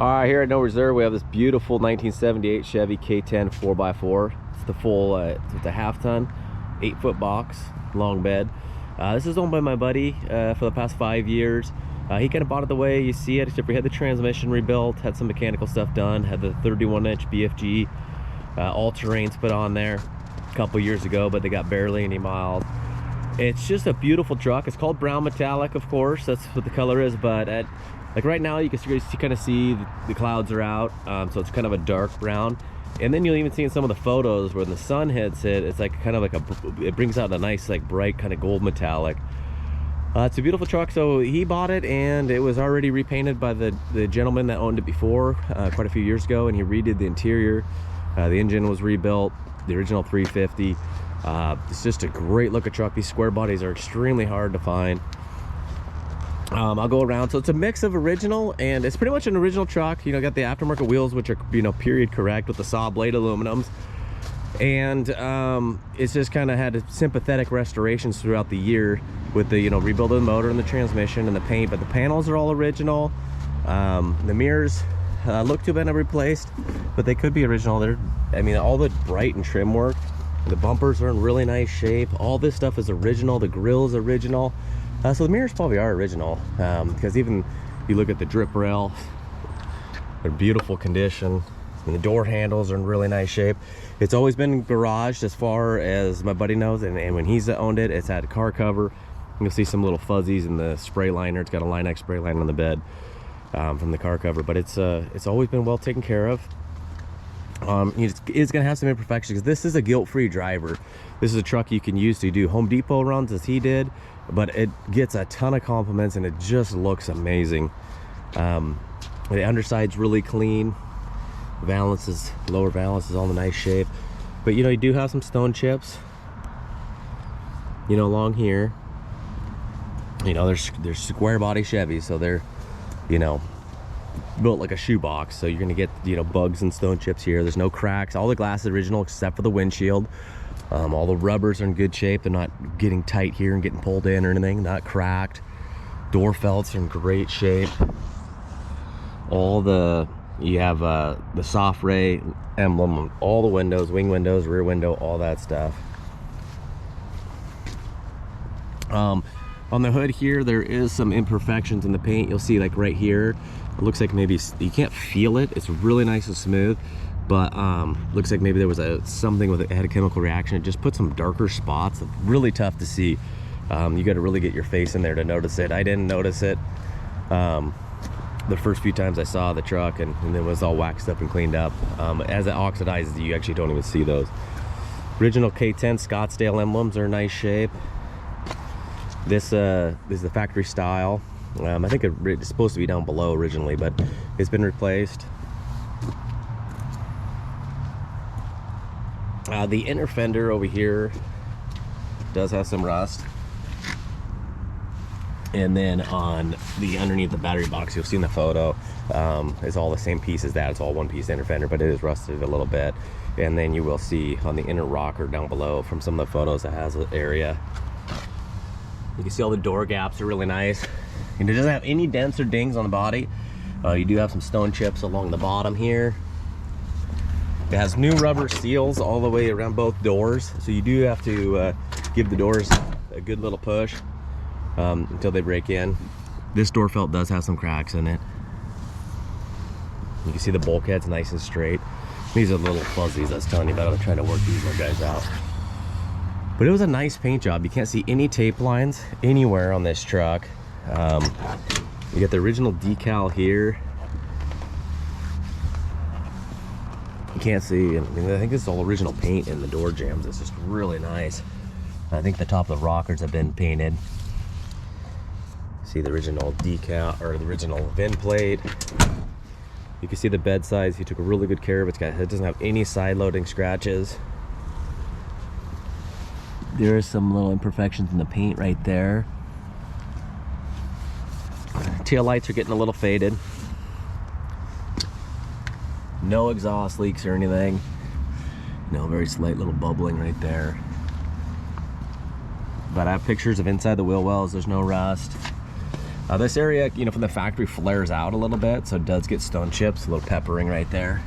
All right, here at No Reserve, we have this beautiful 1978 Chevy K-10 4x4. It's the full, it's a half-ton, 8-foot box, long bed. This is owned by my buddy for the past 5 years. He kind of bought it the way you see it, except we had the transmission rebuilt, had some mechanical stuff done, had the 31-inch BFG all-terrains put on there a couple years ago, but they got barely any miles. It's just a beautiful truck. It's called brown metallic, of course, that's what the color is, but like right now you can kind of see the clouds are out, so it's kind of a dark brown. And then you'll even see in some of the photos when the sun hits it, it's like kind of like it brings out a nice like bright kind of gold metallic. It's a beautiful truck. So he bought it and it was already repainted by the gentleman that owned it before, quite a few years ago, and he redid the interior. The engine was rebuilt, the original 350. It's just a great looking truck. These square bodies are extremely hard to find. I'll go around. So it's a mix of original, and it's pretty much an original truck. You know, got the aftermarket wheels, which are, you know, period correct with the saw blade aluminums. And it's just kind of had sympathetic restorations throughout the year with the, you know, rebuild of the motor and the transmission and the paint, but the panels are all original. The mirrors look to have been replaced, but they could be original. I mean, all the bright and trim work. The bumpers are in really nice shape. All this stuff is original. The grill is original. So the mirrors probably are original, because even you look at the drip rail, they're beautiful condition, and the door handles are in really nice shape. It's always been garaged as far as my buddy knows, and when he's owned it, it's had a car cover. You'll see some little fuzzies in the spray liner. It's got a Line-X spray liner on the bed from the car cover, but it's always been well taken care of. It's gonna have some imperfections because this is a guilt-free driver. This is a truck you can use to do Home Depot runs as he did, but it gets a ton of compliments and it just looks amazing. The underside's really clean. Valances, lower valance is all in nice shape, but you know, you do have some stone chips, you know, along here. You know, there's square body Chevys, so they're, you know, built like a shoebox, so you're gonna get, you know, bugs and stone chips here. There's no cracks. All the glass is original except for the windshield. All the rubbers are in good shape. They're not getting tight here and getting pulled in or anything. Not cracked. Door felts are in great shape. You have the soft ray emblem on all the windows, wing windows, rear window, all that stuff. On the hood here, there is some imperfections in the paint. You'll see like right here, it looks like maybe you can't feel it. It's really nice and smooth, but looks like maybe there was something with it had a chemical reaction. It just put some darker spots. Really tough to see. You got to really get your face in there to notice it. I didn't notice it the first few times I saw the truck, and it was all waxed up and cleaned up. As it oxidizes, you actually don't even see those. Original K-10 Scottsdale emblems are in nice shape. This is the factory style. I think it's supposed to be down below originally, but it's been replaced. The inner fender over here does have some rust. And then on the underneath the battery box, you'll see in the photo, it's all the same piece as that. It's all one piece inner fender, but it is rusted a little bit. And then you will see on the inner rocker down below from some of the photos that has an area. You can see all the door gaps are really nice. And it doesn't have any dents or dings on the body. You do have some stone chips along the bottom here. It has new rubber seals all the way around both doors. So you do have to give the doors a good little push until they break in. This door felt does have some cracks in it. You can see the bulkhead's nice and straight. These are little fuzzies I was telling you about. I'm trying to work these little guys out. But it was a nice paint job. You can't see any tape lines anywhere on this truck. You got the original decal here. You can't see, I mean, I think this is all original paint in the door jambs. It's just really nice. I think the top of the rockers have been painted. See the original decal, or the original VIN plate. You can see the bed size. He took a really good care of it. It doesn't have any side loading scratches. There are some little imperfections in the paint right there. Tail lights are getting a little faded. No exhaust leaks or anything. No, very slight little bubbling right there. But I have pictures of inside the wheel wells. There's no rust. This area, you know, from the factory flares out a little bit, so it does get stone chips, a little peppering right there.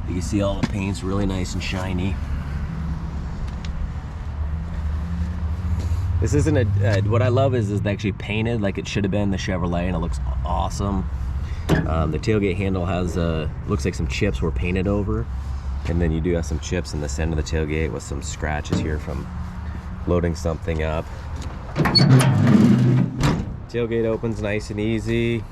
You can see all the paint's really nice and shiny. This isn't what I love is actually painted like it should have been the Chevrolet, and it looks awesome. The tailgate handle has looks like some chips were painted over, and then you do have some chips in this end of the tailgate with some scratches here from loading something up. Tailgate opens nice and easy.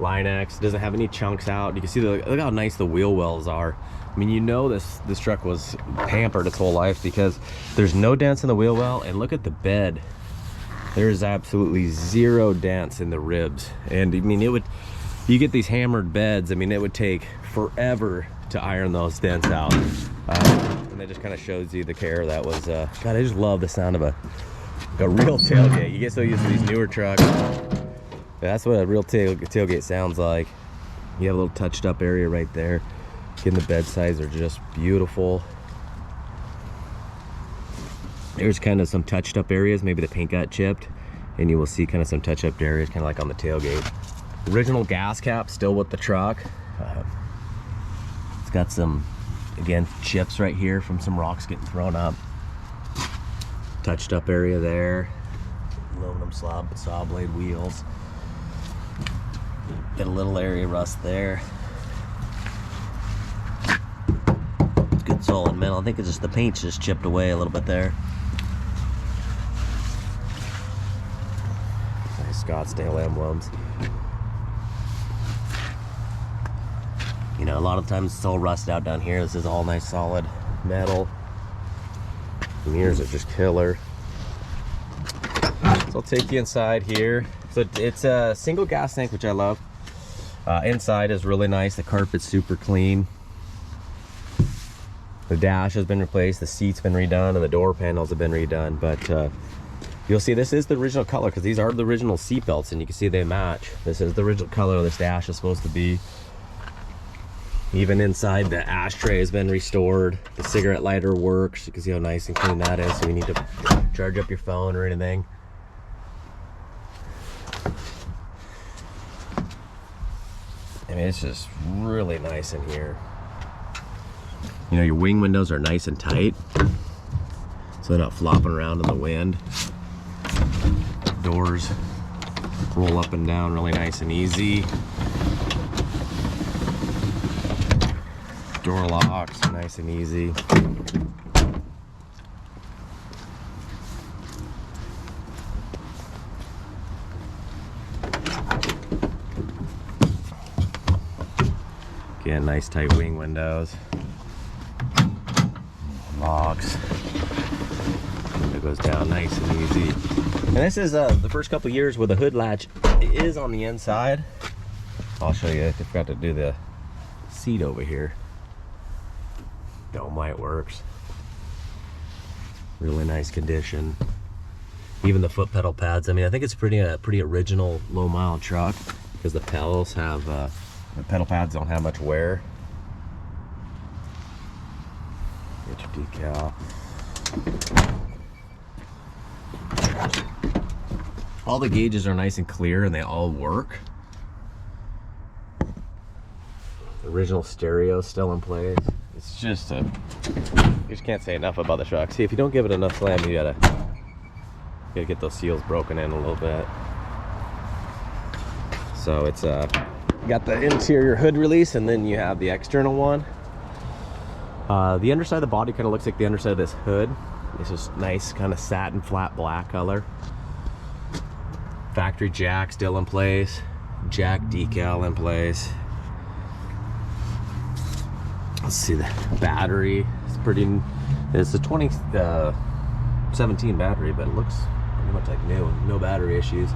Line-X doesn't have any chunks out. You can see look how nice the wheel wells are. I mean, you know this truck was pampered its whole life because there's no dents in the wheel well, and look at the bed. There's absolutely zero dents in the ribs. And I mean, you get these hammered beds, I mean, it would take forever to iron those dents out. And that just kind of shows you the care that was, God, I just love the sound of a real tailgate. You get so used to these newer trucks. That's what a real tailgate sounds like. You have a little touched up area right there. Again, the bed sides are just beautiful. There's kind of some touched up areas. Maybe the paint got chipped, and you will see kind of some touch up areas, kind of like on the tailgate. Original gas cap still with the truck. It's got some, again, chips right here from some rocks getting thrown up. Touched up area there. Aluminum saw blade wheels. Got a little area rust there. Good solid metal. I think it's just the paint's just chipped away a little bit there. Nice Scottsdale emblems. You know, a lot of times it's all rusted out down here. This is all nice solid metal. The mirrors are just killer. So I'll take you inside here. So it's a single gas tank, which I love. Inside is really nice. The carpet's super clean. The dash has been replaced, the seat's been redone, and the door panels have been redone. But you'll see this is the original color, because these are the original seat belts, and you can see they match. This is the original color this dash is supposed to be. Even inside, the ashtray has been restored. The cigarette lighter works. You can see how nice and clean that is, so you need to charge up your phone or anything. I mean, it's just really nice in here. You know, your wing windows are nice and tight, so they're not flopping around in the wind. Doors roll up and down really nice and easy. Door locks, nice and easy. Again, nice tight wing windows. Locks. It goes down nice and easy. And this is the first couple years where the hood latch is on the inside. I'll show you. I forgot to do the seat over here. Dome light works. Really nice condition. Even the foot pedal pads. I mean, I think it's pretty original low mile truck, because the pedals have the pedal pads don't have much wear. Get your decal. All the gauges are nice and clear, and they all work. The original stereo still in place. It's just you just can't say enough about the truck. See, if you don't give it enough slam, you gotta get those seals broken in a little bit. So it's got the interior hood release, and then you have the external one. The underside of the body kind of looks like the underside of this hood. It's just nice, kind of satin flat black color. Factory jack still in place. Jack decal in place. Let's see, the battery. It's a 2017 battery, but it looks pretty much like new. No battery issues.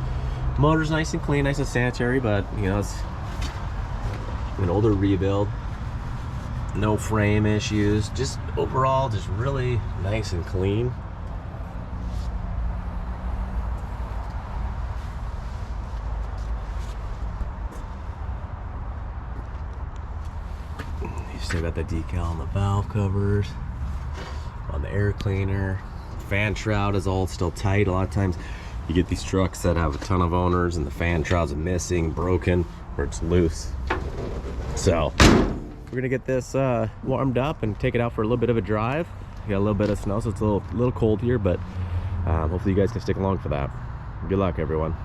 Motor's nice and clean, nice and sanitary, but you know, it's an older rebuild. No frame issues. Just overall, just really nice and clean. Still got the decal on the valve covers, on the air cleaner. Fan shroud is all still tight. A lot of times You get these trucks that have a ton of owners and the fan shrouds are missing, broken, or it's loose. So we're gonna get this warmed up and take it out for a little bit of a drive. We got a little bit of snow, so it's a little cold here, but hopefully you guys can stick along for that. Good luck, everyone.